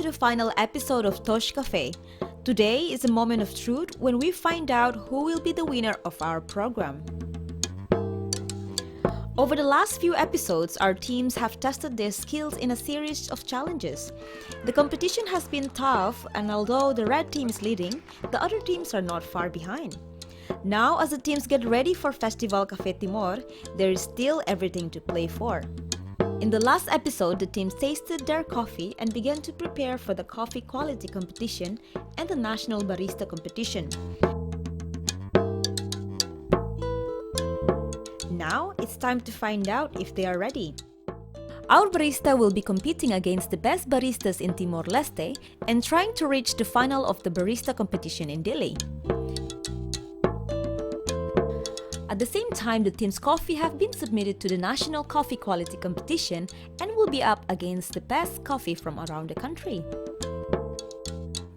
the final episode of Tosh Cafe. Today is a moment of truth when we find out who will be the winner of our program. Over the last few episodes, our teams have tested their skills in a series of challenges. The competition has been tough, and although the red team is leading, the other teams are not far behind. Now, as the teams get ready for Festival Cafe Timor, there is still everything to play for. In the last episode, the teams tasted their coffee and began to prepare for the coffee quality competition and the national barista competition. Now, it's time to find out if they are ready. Our barista will be competing against the best baristas in Timor-Leste and trying to reach the final of the barista competition in Dili. At the same time, the team's coffee have been submitted to the National Coffee Quality Competition and will be up against the best coffee from around the country.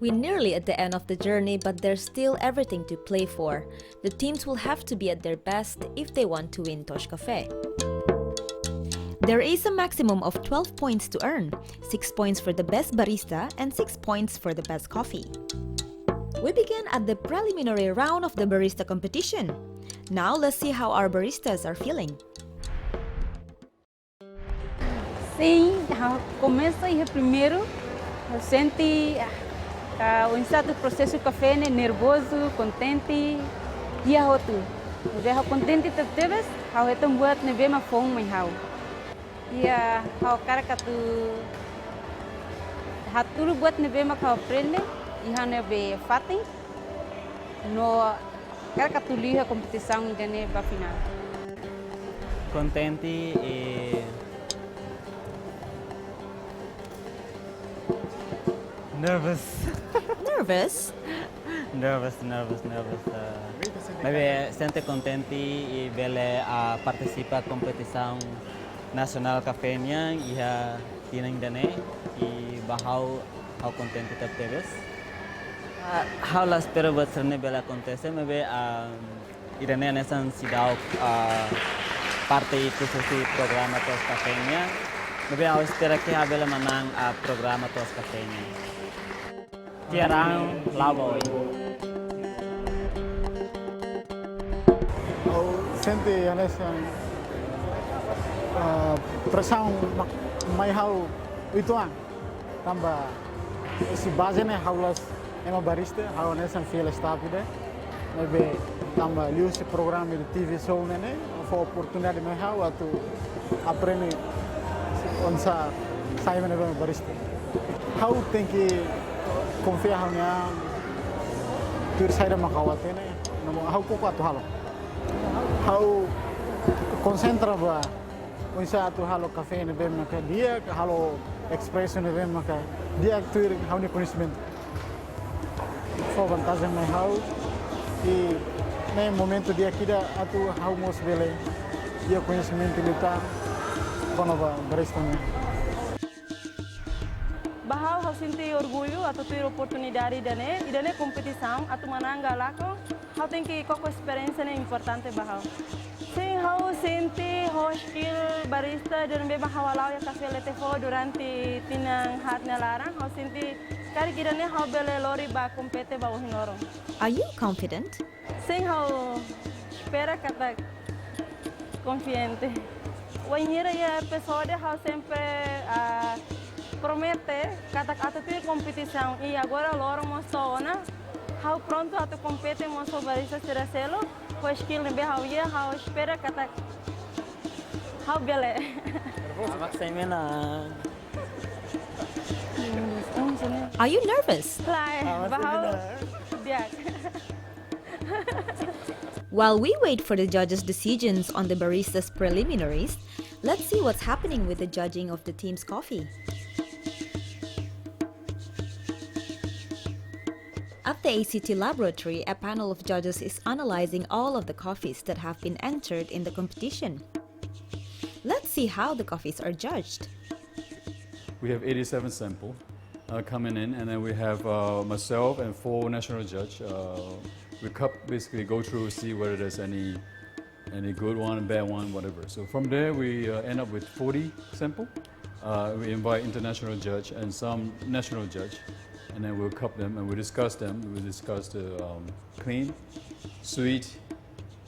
We're nearly at the end of the journey, but there's still everything to play for. The teams will have to be at their best if they want to win Tosh Cafe. There is a maximum of 12 points to earn, 6 points for the best barista and 6 points for the best coffee. We begin at the preliminary round of the barista competition. Now let's see how our baristas are feeling. Sim, começa e primeiro eu senti o instante do processo do café, nervoso, contente e a outro. Eu contente teve, how é tão buat nebe ma fome how. E how cara que tu hatulu buat nebe ma how prende e how nebe fatem no cara que tu liha competição gane ba final. Contente e nervous. Nervous? Nervous. Maybe sente contente e bele a participa competição nacional cafénya e a tinang dane e bahau how contente teves. How las pero buat serne bela acontece maybe irene nesan sidau parte itu sesi programa tos cafénya maybe aku espera que a bela manang programa tos cafénya. Tiarang lavoy. Sente nesan pressão mai how itu tambah si base ne haulas ema barista how nesan feel staff ide maybe tambah liu se programa de TV show ne for oportunidade me how atu aprende onsa sai me barista how think confia hanya tur saida makawate ne no how ko atu halo how concentra ba onsa atu halo cafe ne bem maka dia halo expression ne bem maka dia tur how ne conhecimento for vantagem me how e nem momento dia kida atu how mos bele dia conhecimento lutar kono ba barista ne. Bahau eu senti orgulho atau ter oportunidade idane competição atu mananga lako eu tenho que com experiência é importante bahau sim eu senti skill barista dan be bahau lau ya café letefo durante tinang hat nelarang eu senti kari idane eu bele lori ba compete ba hinoro. Are you confident? Sim eu espera kata confiante. O inira ya episode eu sempre promete kata ter competição e agora loro mostrou na how pronto a tu compete mostrou barista será selo com skill ne how ia how espera kata how bele Are you nervous? While we wait for the judges' decisions on the barista's preliminaries, let's see what's happening with the judging of the team's coffee. At the ACT laboratory, a panel of judges is analyzing all of the coffees that have been entered in the competition. Let's see how the coffees are judged. We have 87 samples coming in, and then we have myself and 4 national judges. We basically go through, see whether there's any good one, bad one, whatever. So from there, we end up with 40 samples. We invite international judge and some national judge, and then we'll cup them and we'll discuss them. We'll discuss the clean, sweet,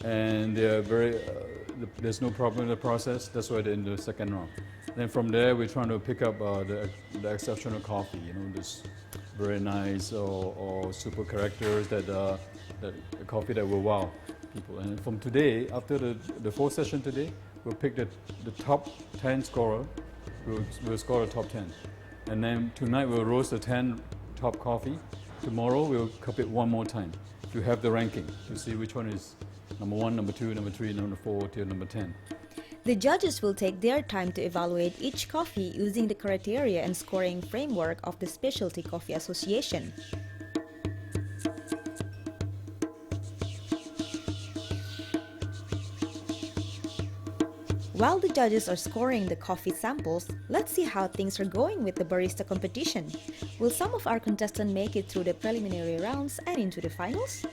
and they're very. There's no problem in the process. That's why they're in the second round. Then from there, we're trying to pick up the exceptional coffee. You know, this very nice or super characters that coffee that will wow people. And from today, after the fourth session today, we'll pick the top 10 scorer. We'll score the top 10. And then tonight we'll roast the 10 top coffee. Tomorrow we'll cup it one more time to have the ranking, to see which one is number 1, number 2, number 3, number 4 till number 10. The judges will take their time to evaluate each coffee using the criteria and scoring framework of the Specialty Coffee Association. While the judges are scoring the coffee samples, let's see how things are going with the barista competition. Will some of our contestants make it through the preliminary rounds and into the finals?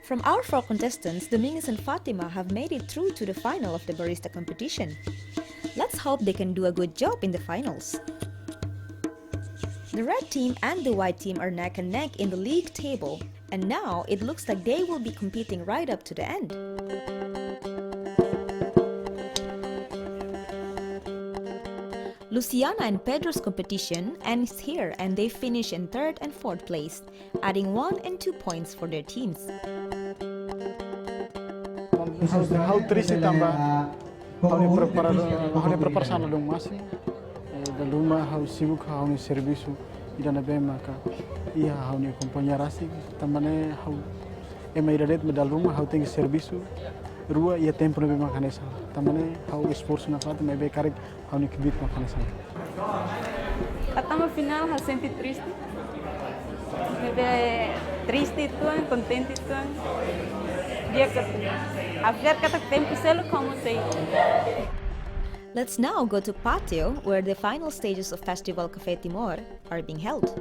From our 4 contestants, Domingos and Fatima have made it through to the final of the barista competition. Let's hope they can do a good job in the finals. The red team and the white team are neck and neck in the league table, and now it looks like they will be competing right up to the end. Luciana and Pedro's competition ends here, and they finish in 3rd and 4th place, adding 1 and 2 points for their teams. How triste tambah, how ni preparação dong masih, da luma how sibuk how ni serviço, ida na bem maka, ia how ni companhia rasi, tambane how ema ida det medal rumah how tinggi serviço, rua ia tempo na bem makan esa, tambane how esforço na fata me be karik how ni kibit makan esa. Estamos final, me senti triste. Me ve triste tuan, contente tuan. Dia que haver kata tempo selo como sei. Let's now go to patio, where the final stages of Festival Café Timor are being held.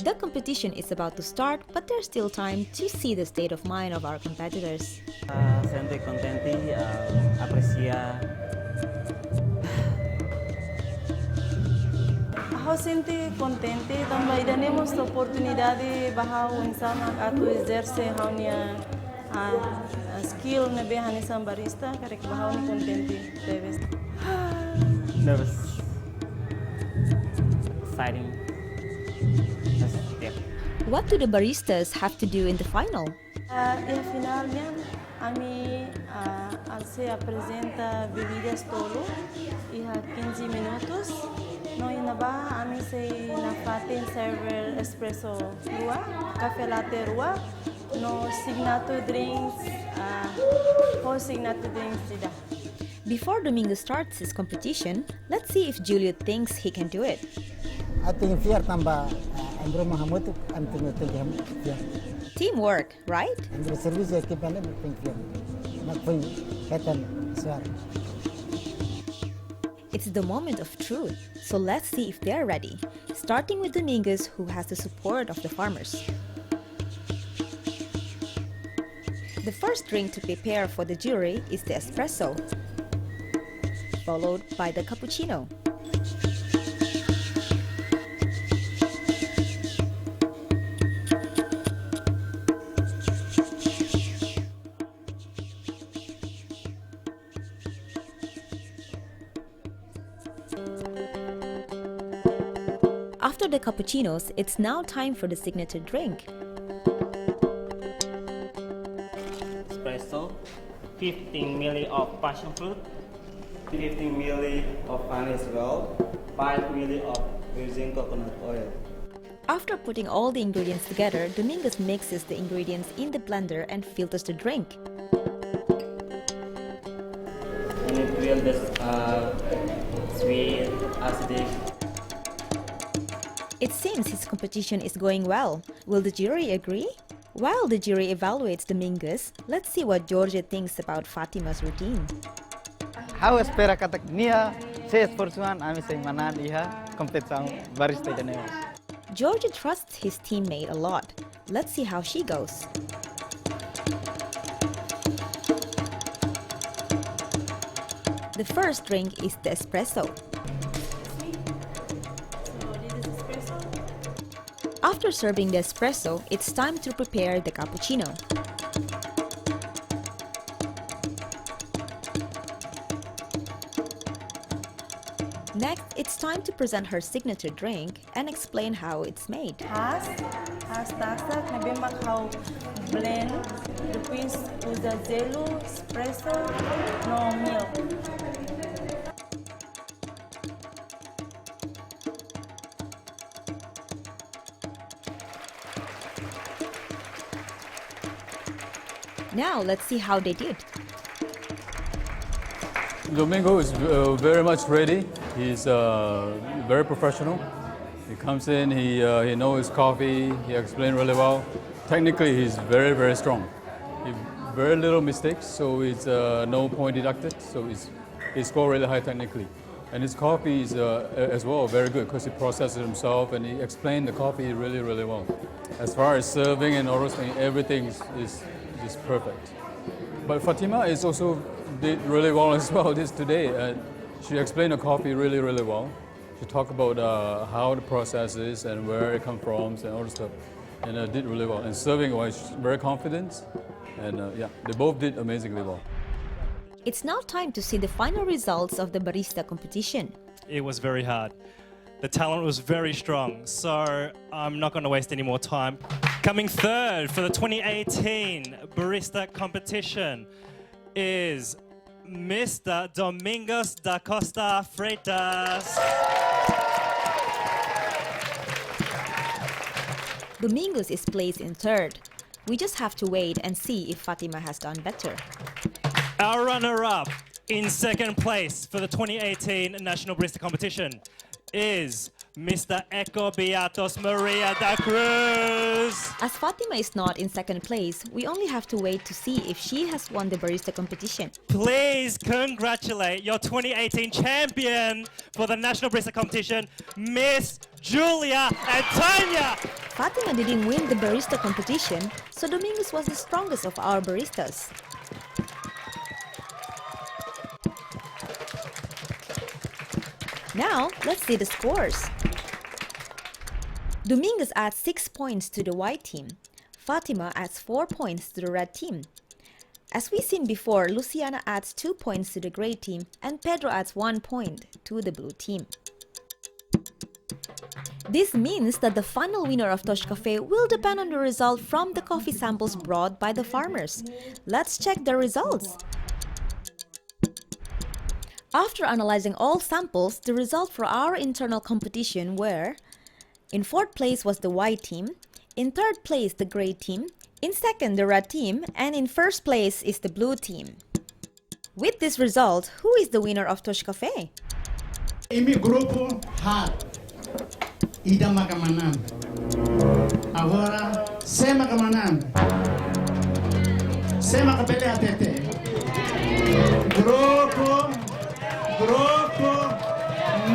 The competition is about to start, but there's still time to see the state of mind of our competitors. Senti contenti, aprecia. Eu senti contente, também temos a oportunidade de bajar insana atu exercer a skill na bem hanesan barista, kare que bajar ni contente debes. Nervous. Exciting. What do the baristas have to do in the final? E finalnya, kami se apresenta bebidas tolo, iha 15 minutos. No inaba, kami se nafatin server espresso rua, cafe latte rua, no signature drinks, signature drinks tidak. Before Domingo starts his competition, let's see if Julio thinks he can do it. Ating fiar tambah Andro Mahamud anting fiar. Teamwork, right? Andro service ekipan penting fiar. Nak pun kaitan suar. It's the moment of truth, so let's see if they're ready. Starting with Domingos, who has the support of the farmers. The first drink to prepare for the jury is the espresso, followed by the cappuccino. After the cappuccinos, it's now time for the signature drink. Espresso, 15 ml of passion fruit, 15 ml of honey as well, 5 ml of virgin coconut oil. After putting all the ingredients together, Domingos mixes the ingredients in the blender and filters the drink. And it will just sweet, acidic. It seems his competition is going well. Will the jury agree? While the jury evaluates Domingos, let's see what George thinks about Fatima's routine. How espera katak niya se esforçuan ami se manan iha competição barista janemos. George trusts his teammate a lot. Let's see how she goes. The first drink is the espresso. After serving the espresso, it's time to prepare the cappuccino. Next, it's time to present her signature drink and explain how it's made. Has tasak na bembak how blend depois usa gelo, espresso, no milk. Now, let's see how they did. Domingo is very much ready. He's very professional. He comes in, he knows his coffee, he explained really well. Technically, he's very, very strong. Very little mistakes, so it's no point deducted, so he scored really high technically. And his coffee is as well very good because he processed it himself and he explained the coffee really, really well. As far as serving and all those things, everything is perfect. But Fatima is also did really well as well today. She explained the coffee really, really well. She talked about how the process is and where it comes from and all the stuff. And did really well. And serving wise, very confident. And yeah, they both did amazingly well. It's now time to see the final results of the barista competition. It was very hard. The talent was very strong, so I'm not going to waste any more time. Coming third for the 2018 barista competition is Mr. Domingos da Costa Freitas. Domingos is placed in third. We just have to wait and see if Fatima has done better. Our runner-up in second place for the 2018 National Barista Competition is Mr. Eco Beatos Maria da Cruz. As Fatima is not in second place, we only have to wait to see if she has won the barista competition. Please congratulate your 2018 champion for the National Barista Competition, Miss Julia Antania. Fatima didn't win the barista competition, so Domingos was the strongest of our baristas. Now, let's see the scores. Domingos adds 6 points to the white team. Fatima adds 4 points to the red team. As we've seen before, Luciana adds 2 points to the gray team and Pedro adds 1 point to the blue team. This means that the final winner of Tosh Cafe will depend on the result from the coffee samples brought by the farmers. Let's check the results. After analyzing all samples, the result for our internal competition were: in fourth place was the white team, in third place the gray team, in second the red team, and in first place is the blue team. With this result, who is the winner of Tosh Cafe? Imi grupo hard. Ida makamanan. Agora, se makamanan. Se makapele atete. Grupo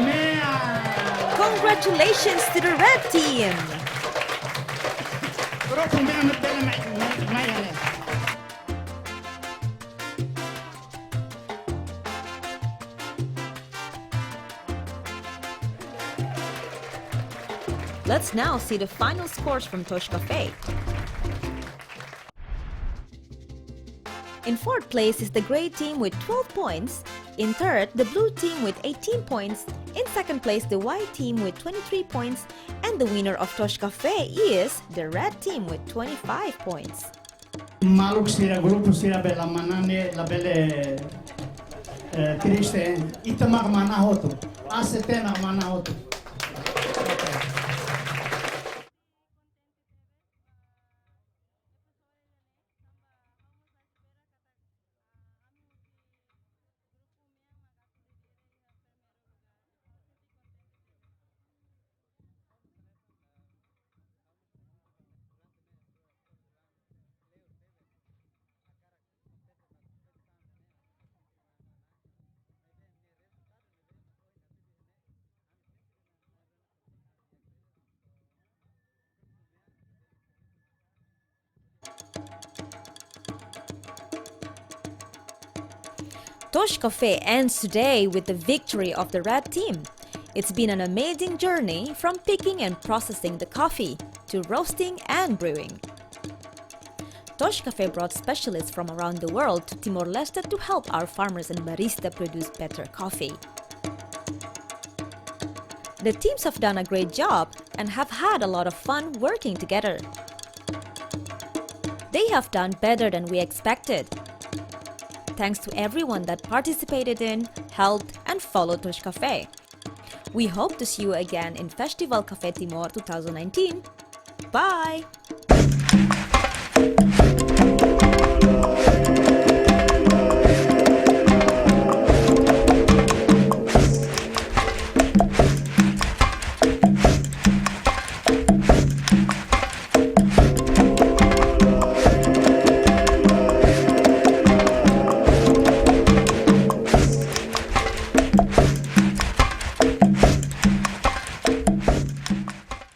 mea. Congratulations to the red team! Grupo mea mepele mayale. Let's now see the final scores from Tosh Cafe. In fourth place is the gray team with 12 points, in third the blue team with 18 points, in second place the white team with 23 points, and the winner of Tosh Cafe is the red team with 25 points. Maluk sira grupo sira bela manane la bele triste. Ita magmana hoto. Asete magmana hoto. Tosh Cafe ends today with the victory of the red team. It's been an amazing journey from picking and processing the coffee to roasting and brewing. Tosh Cafe brought specialists from around the world to Timor-Leste to help our farmers and barista produce better coffee. The teams have done a great job and have had a lot of fun working together. They have done better than we expected. Thanks to everyone that participated in, helped, and followed Tosh Cafe. We hope to see you again in Festival Café Timor 2019. Bye!